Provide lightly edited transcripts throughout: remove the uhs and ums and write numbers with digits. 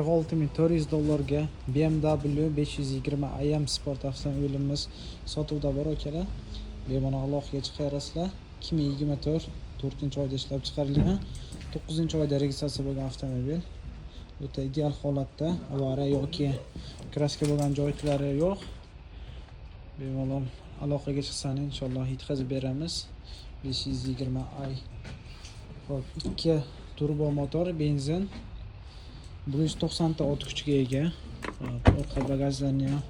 $46,400 BMW 520 AM sport avtomobilimiz sotuvda bor akalar. Bemalol aloqaga chiqarasizlar. 2024 4-oyda ishlab chiqarilgan, 9-oyda registratsiya bo'lgan avtomobil. O'ta ideal holatda, avariya yoki kraska bo'lgan joylari yo'q. Bemalol aloqaga chiqsangiz inshaalloh yetkazib beramiz. 520i. Xo'p, 2 turbo motor, benzin, 190 ta ot kuchiga ega. Orqa bagajlarni ham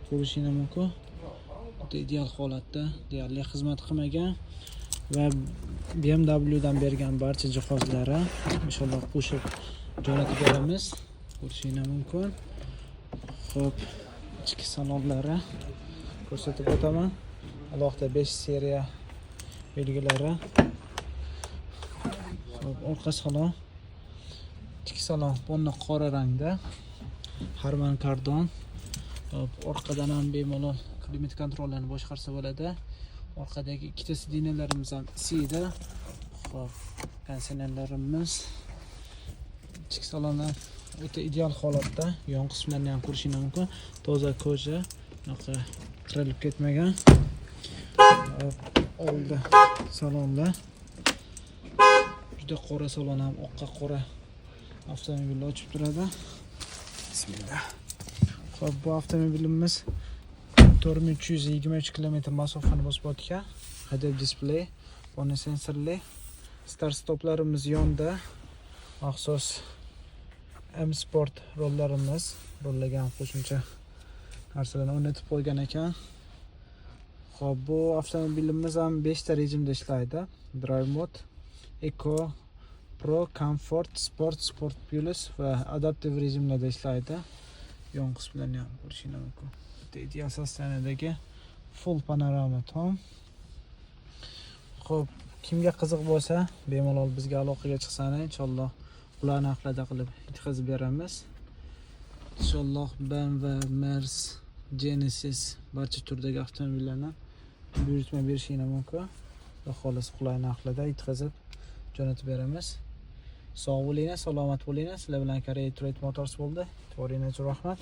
ko'rishingiz mumkin. O'ta ideal holatda, deyarli xizmat qilmagan va BMW dan bergan barcha jihozlari inshaalloh qo'shib jo'natib beramiz. Ko'rishingiz mumkin. Xo'p, ichki salonlari ko'rsatib o'taman. Alohida 5 seriya belgilari. Xo'p, orqa salon. Ichki salon bonna qora rangda. Harman Kardon. Xo'p, orqadan ham bemalol klimat kontrollarni boshqarsa bo'ladi. Orqadagi ikkita sidinalarimiz ham isiydi. Xo'p, kondisionerlarimiz. Ichki salonlar o'ta ideal holatda. Yon qismlarni ham ko'rishingiz mumkin. Toza koja, bunaqa qirilib ketmagan. Oldi salonlar. Juda qora salon ham oqqa qora avtomobilni ochib turadi. Bismillah. Xo'p, bu avtomobilimiz 4323 km masofani bosib o'tgan. Head-up display, bonna sensorli. Start stoplarimiz yonda. Maxsus M Sport rollarimiz, rollagan qo'shimcha narsalarni o'rnatib qo'ygan ekan. Xo'p, bu avtomobilimiz ham 5 ta rejimda ishlaydi. Drive mode, Eco, Pro, Comfort, Sport, Sport Plus va adaptive rejimlarda ishlaydi. Yon qismlarni ham ko'rishingiz mumkin. Ideal sostanadagi full panorama tom. Xo'p, kimga qiziq bo'lsa, bemalol bizga aloqaga chiqsangiz, inshaalloh qulay narxlarda qilib yetkazib beramiz. Inshaalloh BMW, Merz, Genesis barcha turdagi avtomobillarni buyurtma berishingiz mumkin. Va xolos qulay narxlarda yetkazib jo'natib beramiz. Sog' bo'linglar, salomat bo'linglar. Sizlar bilan Korea Trade Motors bo'ldi. E'tiboringiz uchun rahmat.